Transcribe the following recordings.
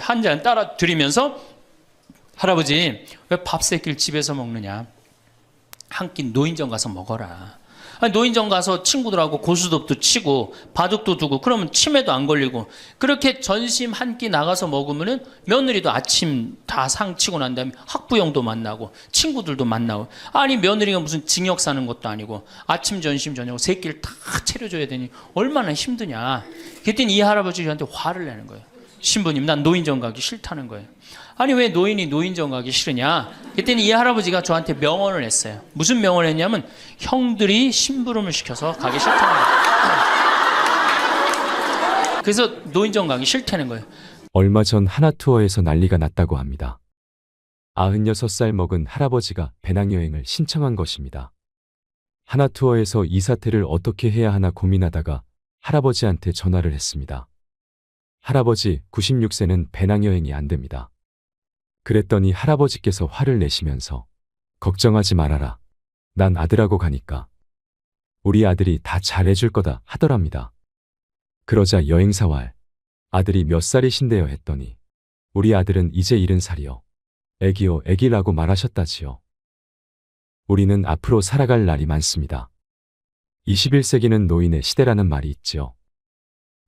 한 잔 따라 드리면서 할아버지 왜 밥 세 끼를 집에서 먹느냐? 한 끼 노인정 가서 먹어라. 아니, 노인정 가서 친구들하고 고스톱도 치고 바둑도 두고 그러면 치매도 안 걸리고 그렇게 전심 한 끼 나가서 먹으면은 며느리도 아침 다 상 치고 난 다음에 학부형도 만나고 친구들도 만나고 아니 며느리가 무슨 징역 사는 것도 아니고 아침 점심 저녁 세 끼를 다 차려줘야 되니 얼마나 힘드냐. 그랬더니 이 할아버지 저한테 화를 내는 거예요. 신부님 난 노인정 가기 싫다는 거예요. 아니 왜 노인이 노인정 가기 싫으냐. 그랬더니 이 할아버지가 저한테 명언을 했어요. 무슨 명언을 했냐면 형들이 심부름을 시켜서 가기 싫다는 거예요. 그래서 노인정 가기 싫다는 거예요. 얼마 전 하나투어에서 난리가 났다고 합니다. 96살 먹은 할아버지가 배낭여행을 신청한 것입니다. 하나투어에서 이 사태를 어떻게 해야 하나 고민하다가 할아버지한테 전화를 했습니다. 할아버지 96세는 배낭여행이 안 됩니다. 그랬더니 할아버지께서 화를 내시면서 걱정하지 말아라. 난 아들하고 가니까 우리 아들이 다 잘해줄 거다 하더랍니다. 그러자 여행사와 아들이 몇 살이신데요 했더니 우리 아들은 이제 70살이요. 애기요 애기라고 말하셨다지요. 우리는 앞으로 살아갈 날이 많습니다. 21세기는 노인의 시대라는 말이 있지요.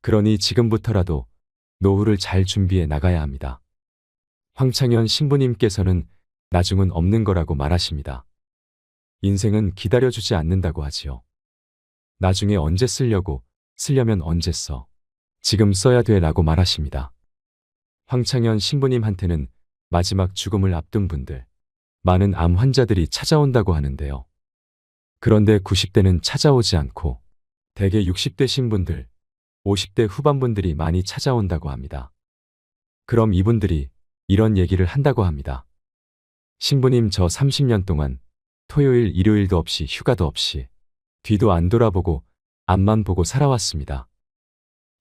그러니 지금부터라도 노후를 잘 준비해 나가야 합니다. 황창현 신부님께서는 나중은 없는 거라고 말하십니다. 인생은 기다려주지 않는다고 하지요. 나중에 언제 쓰려면 언제 써. 지금 써야 돼 라고 말하십니다. 황창현 신부님한테는 마지막 죽음을 앞둔 분들, 많은 암 환자들이 찾아온다고 하는데요. 그런데 90대는 찾아오지 않고 대개 60대 신분들, 50대 후반분들이 많이 찾아온다고 합니다. 그럼 이분들이 이런 얘기를 한다고 합니다. 신부님 저 30년 동안 토요일 일요일도 없이 휴가도 없이 뒤도 안 돌아보고 앞만 보고 살아왔습니다.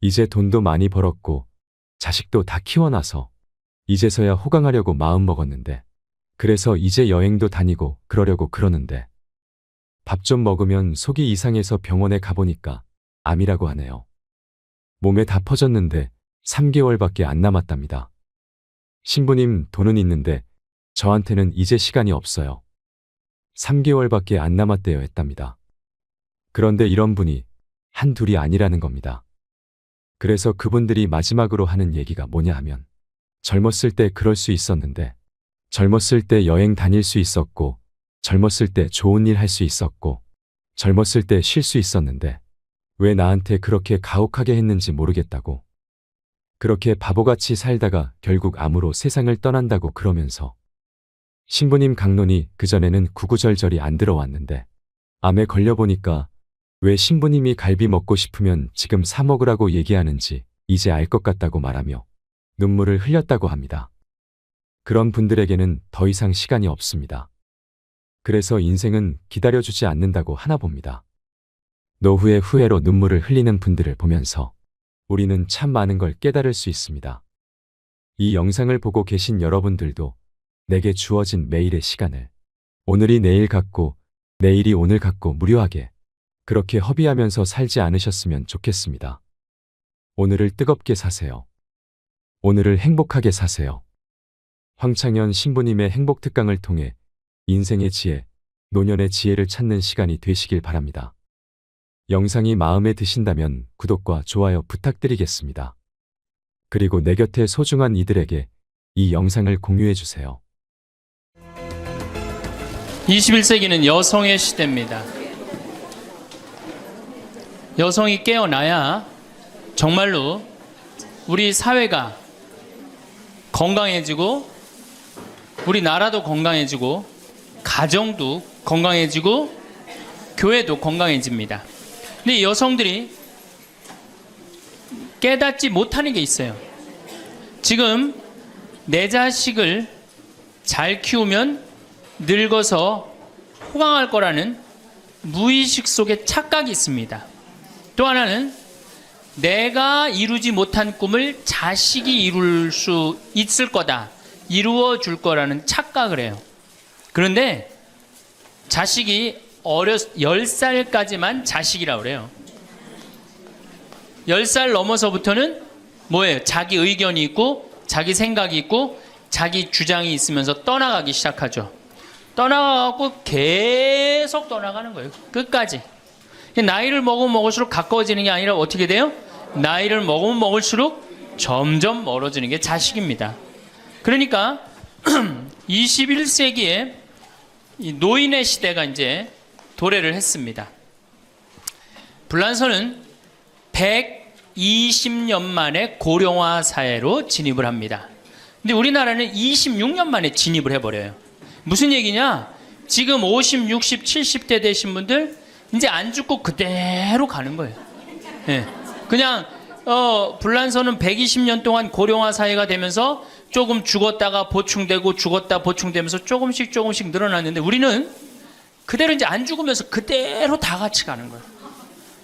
이제 돈도 많이 벌었고 자식도 다 키워놔서 이제서야 호강하려고 마음먹었는데 그래서 이제 여행도 다니고 그러려고 그러는데 밥 좀 먹으면 속이 이상해서 병원에 가보니까 암이라고 하네요. 몸에 다 퍼졌는데 3개월밖에 안 남았답니다. 신부님 돈은 있는데 저한테는 이제 시간이 없어요. 3개월밖에 안 남았대요 했답니다. 그런데 이런 분이 한둘이 아니라는 겁니다. 그래서 그분들이 마지막으로 하는 얘기가 뭐냐 하면 젊었을 때 그럴 수 있었는데 젊었을 때 여행 다닐 수 있었고 젊었을 때 좋은 일 할 수 있었고 젊었을 때 쉴 수 있었는데 왜 나한테 그렇게 가혹하게 했는지 모르겠다고. 그렇게 바보같이 살다가 결국 암으로 세상을 떠난다고 그러면서 신부님 강론이 그전에는 구구절절이 안 들어왔는데 암에 걸려보니까 왜 신부님이 갈비 먹고 싶으면 지금 사 먹으라고 얘기하는지 이제 알 것 같다고 말하며 눈물을 흘렸다고 합니다. 그런 분들에게는 더 이상 시간이 없습니다. 그래서 인생은 기다려주지 않는다고 하나 봅니다. 노후의 후회로 눈물을 흘리는 분들을 보면서 우리는 참 많은 걸 깨달을 수 있습니다. 이 영상을 보고 계신 여러분들도 내게 주어진 매일의 시간을 오늘이 내일 같고 내일이 오늘 같고 무료하게 그렇게 허비하면서 살지 않으셨으면 좋겠습니다. 오늘을 뜨겁게 사세요. 오늘을 행복하게 사세요. 황창현 신부님의 행복특강을 통해 인생의 지혜, 노년의 지혜를 찾는 시간이 되시길 바랍니다. 영상이 마음에 드신다면 구독과 좋아요 부탁드리겠습니다. 그리고 내 곁에 소중한 이들에게 이 영상을 공유해 주세요. 21세기는 여성의 시대입니다. 여성이 깨어나야 정말로 우리 사회가 건강해지고 우리 나라도 건강해지고 가정도 건강해지고 교회도 건강해집니다. 근데 여성들이 깨닫지 못하는 게 있어요. 지금 내 자식을 잘 키우면 늙어서 호강할 거라는 무의식 속에 착각이 있습니다. 또 하나는 내가 이루지 못한 꿈을 자식이 이룰 수 있을 거다, 이루어 줄 거라는 착각을 해요. 그런데 자식이 10살까지만 자식이라고 그래요. 10살 넘어서부터는 뭐예요? 자기 의견이 있고 자기 생각이 있고 자기 주장이 있으면서 떠나가기 시작하죠. 떠나가고 계속 떠나가는 거예요. 끝까지. 나이를 먹으면 먹을수록 가까워지는 게 아니라 어떻게 돼요? 나이를 먹으면 먹을수록 점점 멀어지는 게 자식입니다. 그러니까 21세기에 이 노인의 시대가 이제 도래를 했습니다. 불란서는 120년 만에 고령화 사회로 진입을 합니다. 근데 우리나라는 26년 만에 진입을 해버려요. 무슨 얘기냐? 지금 50, 60, 70대 되신 분들 이제 안 죽고 그대로 가는 거예요. 네. 그냥 불란서는 120년 동안 고령화 사회가 되면서 조금 죽었다가 보충되고 죽었다 보충되면서 조금씩 늘어났는데 우리는 그대로 이제 안 죽으면서 그대로 다 같이 가는 거예요.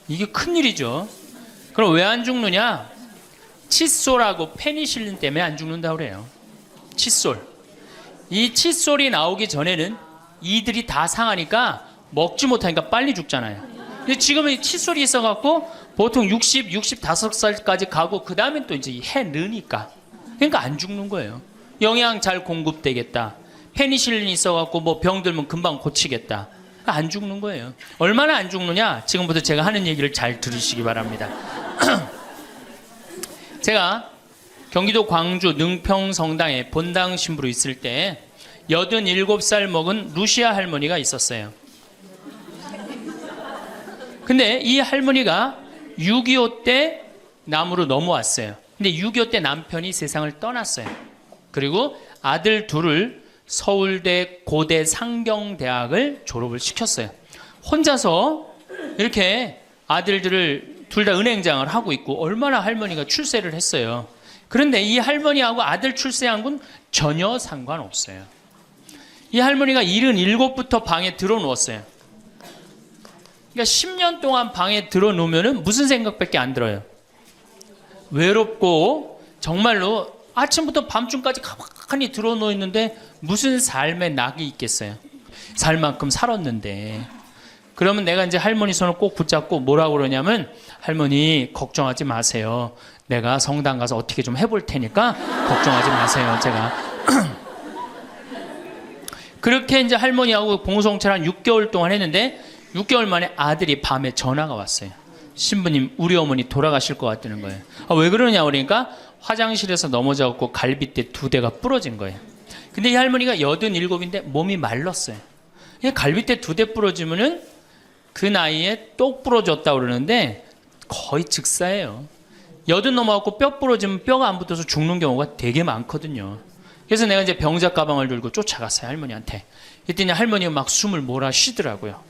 이게 큰일이죠. 그럼 왜 안 죽느냐? 칫솔하고 페니실린 때문에 안 죽는다고 그래요. 칫솔. 이 칫솔이 나오기 전에는 이들이 다 상하니까 먹지 못하니까 빨리 죽잖아요. 근데 지금은 칫솔이 있어갖고 보통 60, 65살까지 가고 그 다음엔 또 이제 해 느니까. 그러니까 안 죽는 거예요. 영양 잘 공급되겠다. 페니실린이 있어갖고 뭐 병 들면 금방 고치겠다. 안 죽는 거예요. 얼마나 안 죽느냐? 지금부터 제가 하는 얘기를 잘 들으시기 바랍니다. 제가 경기도 광주 능평 성당에 본당 신부로 있을 때 87살 먹은 루시아 할머니가 있었어요. 근데 이 할머니가 6.25 때 남으로 넘어왔어요. 근데 6.25 때 남편이 세상을 떠났어요. 그리고 아들 둘을 서울대 고대 상경대학을 졸업을 시켰어요. 혼자서 이렇게 아들들을 둘 다 은행장을 하고 있고 얼마나 할머니가 출세를 했어요. 그런데 이 할머니하고 아들 출세한 건 전혀 상관없어요. 이 할머니가 77부터 방에 들어누웠어요. 그러니까 10년 동안 방에 들어놓으면 무슨 생각밖에 안 들어요. 외롭고 정말로 아침부터 밤중까지 가만히 들어놓여 있는데 무슨 삶의 낙이 있겠어요. 살 만큼 살았는데. 그러면 내가 이제 할머니 손을 꼭 붙잡고 뭐라고 그러냐면 할머니 걱정하지 마세요. 내가 성당 가서 어떻게 좀 해볼 테니까 걱정하지 마세요. 제가 그렇게 이제 할머니하고 봉송체를 한 6개월 동안 했는데 6개월 만에 아들이 밤에 전화가 왔어요. 신부님 우리 어머니 돌아가실 것 같다는 거예요. 왜 그러냐 그러니까 화장실에서 넘어져갖고 갈비뼈 2대가 부러진 거예요. 근데 이 할머니가 87인데 몸이 말랐어요. 갈비뼈 2대 부러지면은 그 나이에 똑 부러졌다고 그러는데 거의 즉사예요. 80 넘어갖고 뼈 부러지면 뼈가 안 붙어서 죽는 경우가 되게 많거든요. 그래서 내가 이제 병자 가방을 들고 쫓아갔어요, 할머니한테. 그랬더니 할머니가 막 숨을 몰아 쉬더라고요.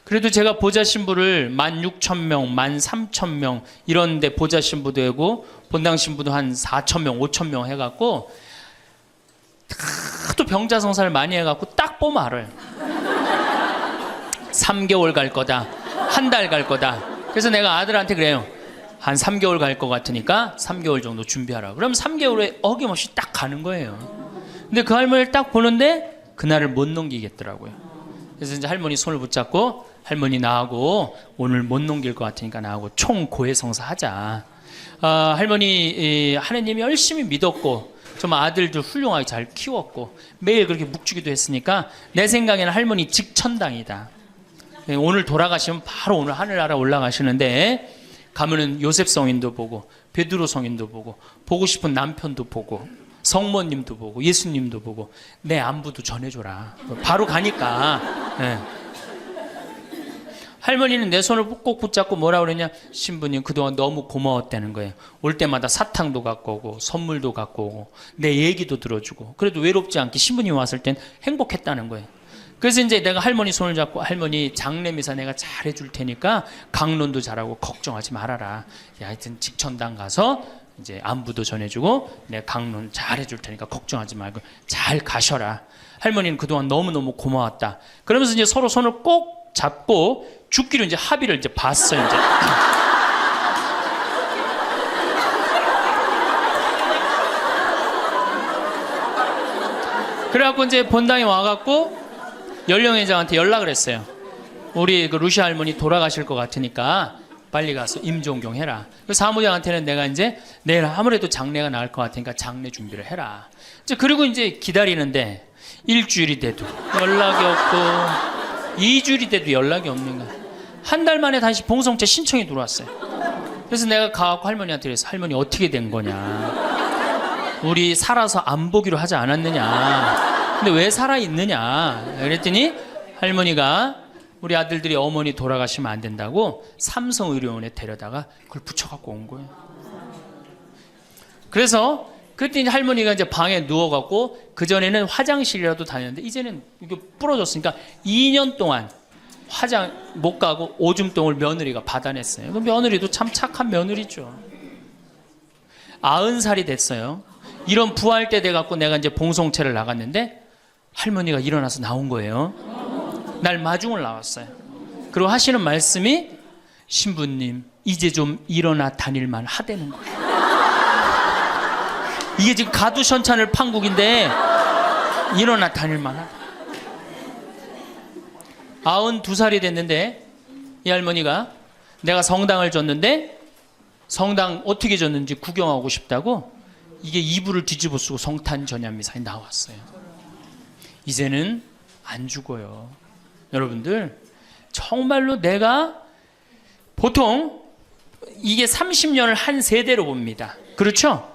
그래도 제가 보좌 신부를 16,000명, 13,000명 이런 데 보좌 신부도 하고 본당 신부도 한 4,000명, 5,000명 해갖고 하도 병자 성사를 많이 해갖고 딱 보면 알아요. 3개월 갈 거다. 한 달 갈 거다. 그래서 내가 아들한테 그래요. 한 3개월 갈 것 같으니까 3개월 정도 준비하라. 그럼 3개월에 어김없이 딱 가는 거예요. 근데 그 할머니를 딱 보는데 그날을 못 넘기겠더라고요. 그래서 이제 할머니 손을 붙잡고 할머니 나하고 오늘 못 넘길 것 같으니까 나하고 총 고해성사 하자. 할머니 하느님이 열심히 믿었고 좀 아들들 훌륭하게 잘 키웠고 매일 그렇게 묵주기도 했으니까 내 생각에는 할머니 직천당이다. 오늘 돌아가시면 바로 오늘 하늘나라 올라가시는데 가면은 요셉 성인도 보고 베드로 성인도 보고 싶은 남편도 보고 성모님도 보고 예수님도 보고 내 안부도 전해줘라. 바로 가니까. 네. 할머니는 내 손을 꼭 붙잡고 뭐라 그러냐, 신부님 그동안 너무 고마웠다는 거예요. 올 때마다 사탕도 갖고 오고 선물도 갖고 오고 내 얘기도 들어주고 그래도 외롭지 않게 신부님 왔을 땐 행복했다는 거예요. 그래서 이제 내가 할머니 손을 잡고 할머니 장례미사 내가 잘 해줄 테니까 강론도 잘하고 걱정하지 말아라. 하여튼 직천당 가서 이제 안부도 전해주고 내가 강론 잘 해줄 테니까 걱정하지 말고 잘 가셔라. 할머니는 그동안 너무너무 고마웠다. 그러면서 이제 서로 손을 꼭 잡고 죽기로 이제 합의를 이제 봤어요. 이제. 그래갖고 이제 본당에 와갖고 연령회장한테 연락을 했어요. 우리 그 루시아 할머니 돌아가실 것 같으니까 빨리 가서 임종경 해라. 그 사무장한테는 내가 이제 내일 아무래도 장례가 나을 것 같으니까 장례 준비를 해라. 이제 그리고 이제 기다리는데 일주일이 돼도 연락이 없고 2주일이 돼도 연락이 없는 거야. 한 달 만에 다시 봉송채 신청이 들어왔어요. 그래서 내가 가갖고 할머니한테 그래서 할머니 어떻게 된 거냐. 우리 살아서 안 보기로 하지 않았느냐. 근데 왜 살아있느냐. 그랬더니 할머니가 우리 아들들이 어머니 돌아가시면 안 된다고 삼성의료원에 데려다가 그걸 붙여갖고 온 거예요. 그래서 그때 이제 할머니가 이제 방에 누워갖고 그전에는 화장실이라도 다녔는데 이제는 이게 부러졌으니까 2년 동안 화장 못 가고 오줌똥을 며느리가 받아냈어요. 그 며느리도 참 착한 며느리죠. 90살이 됐어요. 이런 부활 때 돼갖고 내가 이제 봉송채를 나갔는데 할머니가 일어나서 나온 거예요. 날 마중을 나왔어요. 그리고 하시는 말씀이 신부님 이제 좀 일어나 다닐만 하다는 거예요. 이게 지금 가두션찬을 판국인데 일어나 다닐만 하다. 92살이 됐는데 이 할머니가 내가 성당을 줬는데 성당 어떻게 줬는지 구경하고 싶다고 이게 이불을 뒤집어 쓰고 성탄 전야미사에 나왔어요. 이제는 안 죽어요. 여러분들 정말로 내가 보통 이게 30년을 한 세대로 봅니다. 그렇죠?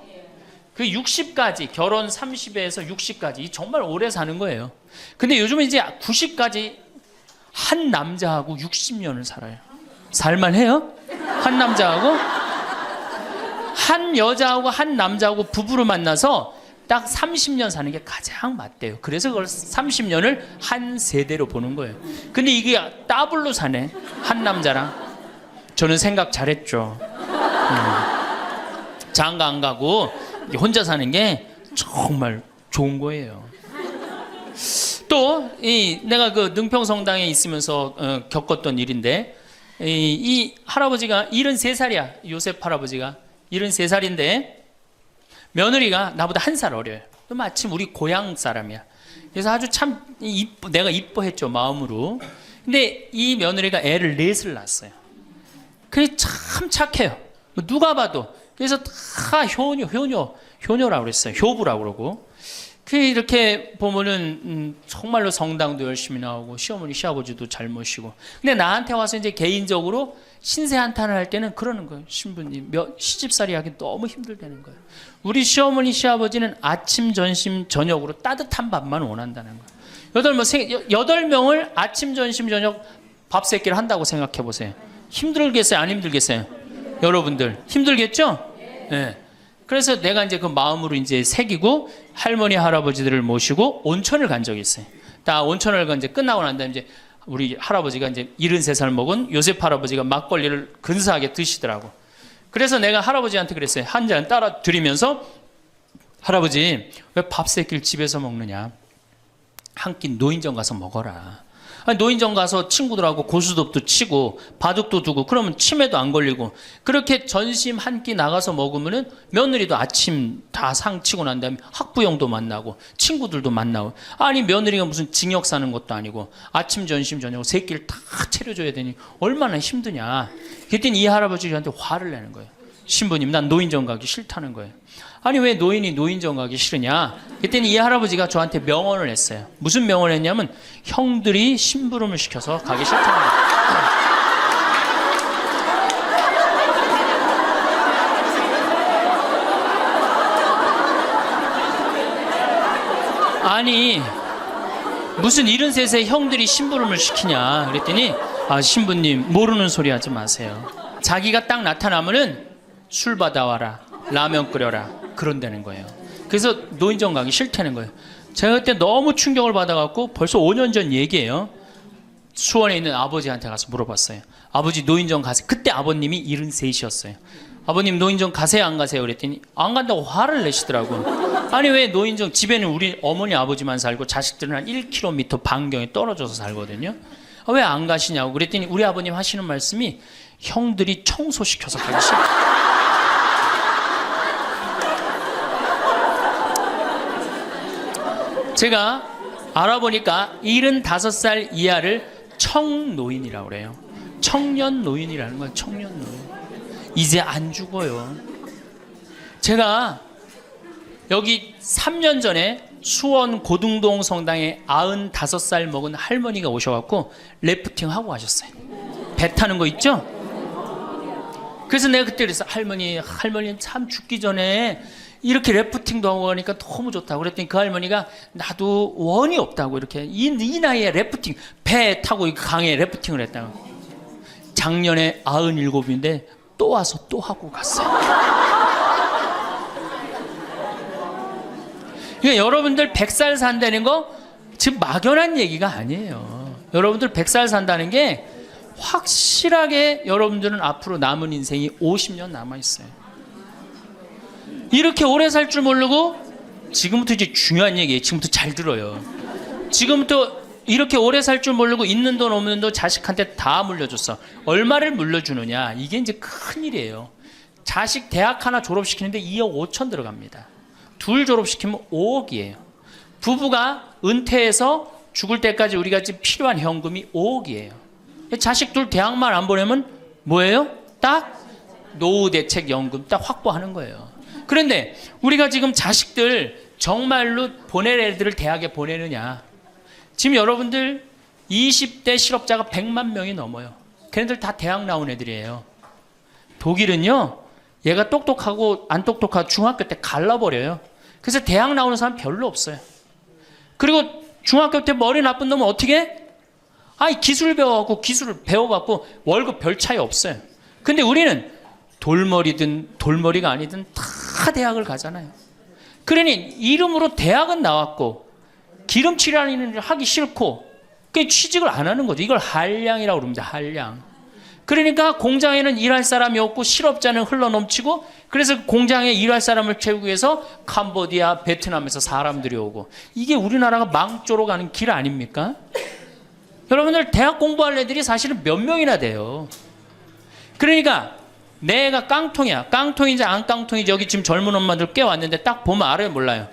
그 60까지 결혼 30에서 60까지 정말 오래 사는 거예요. 근데 요즘은 이제 90까지 한 남자하고 60년을 살아요. 살만해요? 한 남자하고 한 여자하고 한 남자하고 부부로 만나서 딱 30년 사는 게 가장 맞대요. 그래서 그걸 30년을 한 세대로 보는 거예요. 근데 이게 더블로 사네. 한 남자랑. 저는 생각 잘했죠. 장가 안 가고 혼자 사는 게 정말 좋은 거예요. 또 내가 그 능평성당에 있으면서 겪었던 일인데 이 할아버지가 73살이야. 요셉 할아버지가 73살인데 며느리가 나보다 1살 어려요. 마침 우리 고향 사람이야. 그래서 아주 참 내가 이뻐했죠, 마음으로. 근데 이 며느리가 애를 4을 낳았어요. 그게 참 착해요. 누가 봐도. 그래서 다 효녀라고 그랬어요. 효부라고 그러고. 이렇게 보면은 정말로 성당도 열심히 나오고 시어머니 시아버지도 잘 모시고. 근데 나한테 와서 이제 개인적으로 신세 한탄을 할 때는 그러는 거예요. 신부님 시집살이 하기 너무 힘들다는 거예요. 우리 시어머니 시아버지는 아침 점심 저녁으로 따뜻한 밥만 원한다는 거예요. 8명을 아침 점심 저녁 밥 세끼를 한다고 생각해 보세요. 힘들겠어요? 안 힘들겠어요? 여러분들 힘들겠죠? 네. 그래서 내가 이제 그 마음으로 이제 새기고 할머니 할아버지들을 모시고 온천을 간 적이 있어요. 다 온천을 간 이제 끝나고 난 다음에 이제 우리 할아버지가 이제 73살 먹은 요셉 할아버지가 막걸리를 근사하게 드시더라고. 그래서 내가 할아버지한테 그랬어요. 한 잔 따라 드리면서 할아버지 왜 밥 세끼를 집에서 먹느냐? 한 끼 노인정 가서 먹어라. 아니, 노인정 가서 친구들하고 고스톱도 치고 바둑도 두고 그러면 치매도 안 걸리고 그렇게 전심 한 끼 나가서 먹으면은 며느리도 아침 다 상 치고 난 다음에 학부형도 만나고 친구들도 만나고 아니 며느리가 무슨 징역 사는 것도 아니고 아침 점심 저녁 세 끼를 다 차려줘야 되니 얼마나 힘드냐. 그랬더니 이 할아버지가 저한테 화를 내는 거예요. 신부님 난 노인정 가기 싫다는 거예요. 아니 왜 노인이 노인정 가기 싫으냐. 그랬더니 이 할아버지가 저한테 명언을 했어요. 무슨 명언을 했냐면 형들이 심부름을 시켜서 가기 싫다는 거예요. 아니 무슨 73세 형들이 심부름을 시키냐. 그랬더니 아 신부님 모르는 소리 하지 마세요. 자기가 딱 나타나면은 술 받아와라 라면 끓여라 그런다는 거예요. 그래서 노인정 가기 싫다는 거예요. 제가 그때 너무 충격을 받아갖고 벌써 5년 전 얘기예요. 수원에 있는 아버지한테 가서 물어봤어요. 아버지 노인정 가세요. 그때 아버님이 73이셨어요. 아버님 노인정 가세요 안 가세요? 그랬더니 안 간다고 화를 내시더라고요. 아니 왜 노인정 집에는 우리 어머니 아버지만 살고 자식들은 한 1km 반경에 떨어져서 살거든요. 왜 안 가시냐고 그랬더니 우리 아버님 하시는 말씀이 형들이 청소시켜서 가기 싫다. 제가 알아보니까 75살 이하를 청노인이라고 그래요. 청년 노인이라는 거예요. 청년 노인. 이제 안 죽어요. 제가 여기 3년 전에 수원 고등동 성당에 95살 먹은 할머니가 오셔갖고 래프팅 하고 가셨어요. 배 타는 거 있죠? 그래서 내가 그때 그랬어. 할머니 참 죽기 전에 이렇게 래프팅도 하고 가니까 너무 좋다고 그랬더니 그 할머니가 나도 원이 없다고 이렇게 이 나이에 래프팅 배 타고 이 강에 래프팅을 했다고. 작년에 97인데 또 와서 또 하고 갔어요. 그러니까 여러분들 100살 산다는 거 지금 막연한 얘기가 아니에요. 여러분들 100살 산다는 게 확실하게 여러분들은 앞으로 남은 인생이 50년 남아있어요. 이렇게 오래 살 줄 모르고 지금부터 이제 중요한 얘기예요. 지금부터 잘 들어요. 지금부터 이렇게 오래 살 줄 모르고 있는 돈 없는 돈 자식한테 다 물려줬어. 얼마를 물려주느냐. 이게 이제 큰일이에요. 자식 대학 하나 졸업시키는데 2억 5천 들어갑니다. 둘 졸업시키면 5억이에요. 부부가 은퇴해서 죽을 때까지 우리가 지금 필요한 현금이 5억이에요. 자식 둘 대학만 안 보내면 뭐예요? 딱 노후대책연금 딱 확보하는 거예요. 그런데 우리가 지금 자식들 정말로 보낼 애들을 대학에 보내느냐. 지금 여러분들 20대 실업자가 100만 명이 넘어요. 걔네들 다 대학 나온 애들이에요. 독일은요, 얘가 똑똑하고 안 똑똑하고 중학교 때 갈라버려요. 그래서 대학 나오는 사람 별로 없어요. 그리고 중학교 때 머리 나쁜 놈은 어떻게 해? 기술 배워갖고 기술을 배워갖고 월급 별 차이 없어요. 근데 우리는 돌머리든 돌머리가 아니든 다 대학을 가잖아요. 그러니 이름으로 대학은 나왔고 기름칠하는 일을 하기 싫고 취직을 안 하는 거죠. 이걸 한량이라고 그럽니다. 한량. 그러니까 공장에는 일할 사람이 없고 실업자는 흘러넘치고 그래서 공장에 일할 사람을 채우기 위해서 캄보디아, 베트남에서 사람들이 오고 이게 우리나라가 망조로 가는 길 아닙니까? 여러분들 대학 공부할 애들이 사실은 몇 명이나 돼요. 그러니까 내가 깡통이야. 깡통인지 안 깡통인지 여기 지금 젊은 엄마들 꽤 왔는데 딱 보면 알아요, 몰라요?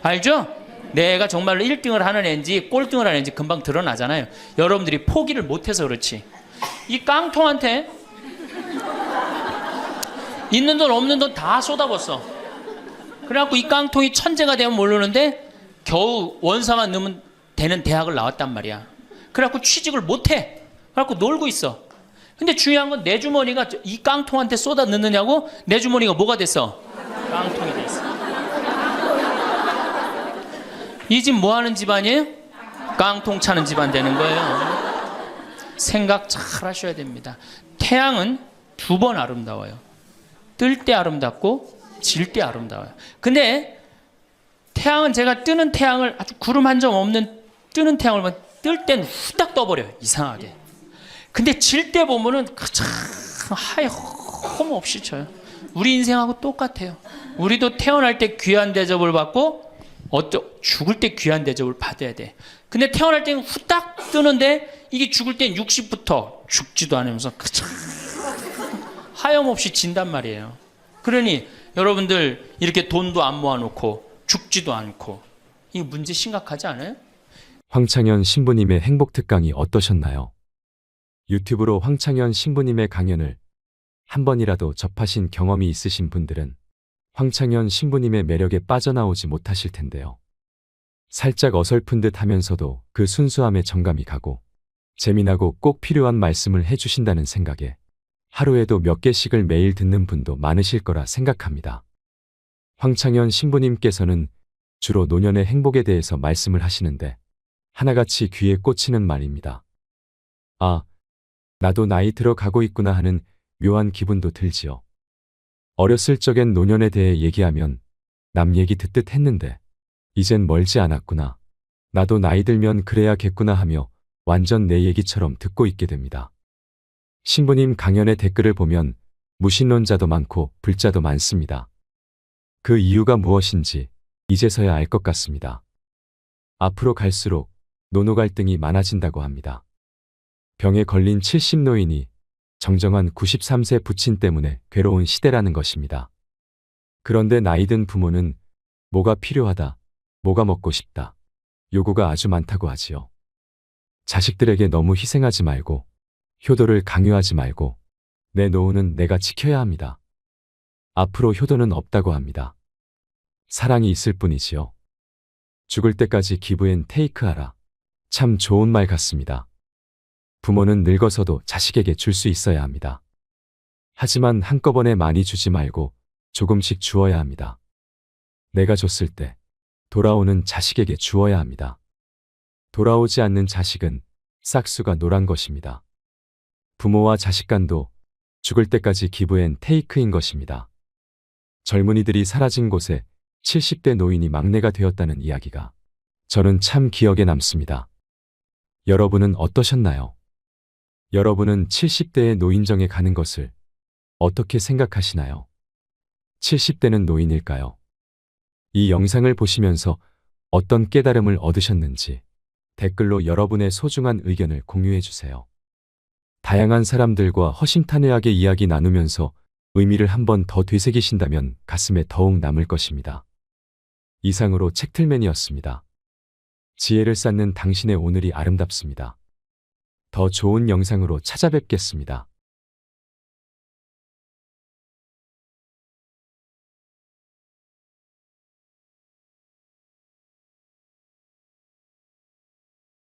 알죠? 내가 정말로 1등을 하는 애인지 꼴등을 하는 애인지 금방 드러나잖아요. 여러분들이 포기를 못해서 그렇지. 이 깡통한테 있는 돈 없는 돈 다 쏟아붓어. 그래갖고 이 깡통이 천재가 되면 모르는데 겨우 원사만 넣으면 되는 대학을 나왔단 말이야. 그래갖고 취직을 못해. 그래갖고 놀고 있어. 근데 중요한 건 내 주머니가 이 깡통한테 쏟아 넣느냐고 내 주머니가 뭐가 됐어? 깡통이 됐어. 이 집 뭐 하는 집안이에요? 깡통 차는 집안 되는 거예요. 생각 잘 하셔야 됩니다. 태양은 두 번 아름다워요. 뜰 때 아름답고 질 때 아름다워요. 근데 태양은 제가 뜨는 태양을 아주 구름 한 점 없는 뜨는 태양을 보면 뜰 때는 후딱 떠버려요. 이상하게. 근데 질 때 보면은 참 하염없이 쳐요. 우리 인생하고 똑같아요. 우리도 태어날 때 귀한 대접을 받고 죽을 때 귀한 대접을 받아야 돼. 근데 태어날 때는 후딱 뜨는데 이게 죽을 땐 60부터 죽지도 않으면서 하염없이 진단 말이에요. 그러니 여러분들 이렇게 돈도 안 모아놓고 죽지도 않고 이 문제 심각하지 않아요? 황창현 신부님의 행복특강이 어떠셨나요? 유튜브로 황창현 신부님의 강연을 한 번이라도 접하신 경험이 있으신 분들은 황창현 신부님의 매력에 빠져나오지 못하실 텐데요. 살짝 어설픈 듯 하면서도 그 순수함에 정감이 가고 재미나고 꼭 필요한 말씀을 해주신다는 생각에 하루에도 몇 개씩을 매일 듣는 분도 많으실 거라 생각합니다. 황창현 신부님께서는 주로 노년의 행복에 대해서 말씀을 하시는데 하나같이 귀에 꽂히는 말입니다. 아, 나도 나이 들어가고 있구나 하는 묘한 기분도 들지요. 어렸을 적엔 노년에 대해 얘기하면 남 얘기 듣듯 했는데 이젠 멀지 않았구나. 나도 나이 들면 그래야겠구나 하며 완전 내 얘기처럼 듣고 있게 됩니다. 신부님 강연의 댓글을 보면 무신론자도 많고 불자도 많습니다. 그 이유가 무엇인지 이제서야 알 것 같습니다. 앞으로 갈수록 노노 갈등이 많아진다고 합니다. 병에 걸린 70노인이 정정한 93세 부친 때문에 괴로운 시대라는 것입니다. 그런데 나이든 부모는 뭐가 필요하다, 뭐가 먹고 싶다, 요구가 아주 많다고 하지요. 자식들에게 너무 희생하지 말고 효도를 강요하지 말고 내 노후는 내가 지켜야 합니다. 앞으로 효도는 없다고 합니다. 사랑이 있을 뿐이지요. 죽을 때까지 기브 앤 테이크하라. 참 좋은 말 같습니다. 부모는 늙어서도 자식에게 줄 수 있어야 합니다. 하지만 한꺼번에 많이 주지 말고 조금씩 주어야 합니다. 내가 줬을 때 돌아오는 자식에게 주어야 합니다. 돌아오지 않는 자식은 싹수가 노란 것입니다. 부모와 자식 간도 죽을 때까지 기브 앤 테이크인 것입니다. 젊은이들이 사라진 곳에 70대 노인이 막내가 되었다는 이야기가 저는 참 기억에 남습니다. 여러분은 어떠셨나요? 여러분은 70대의 노인정에 가는 것을 어떻게 생각하시나요? 70대는 노인일까요? 이 영상을 보시면서 어떤 깨달음을 얻으셨는지 댓글로 여러분의 소중한 의견을 공유해 주세요. 다양한 사람들과 허심탄회하게 이야기 나누면서 의미를 한 번 더 되새기신다면 가슴에 더욱 남을 것입니다. 이상으로 책틀맨이었습니다. 지혜를 쌓는 당신의 오늘이 아름답습니다. 더 좋은 영상으로 찾아뵙겠습니다.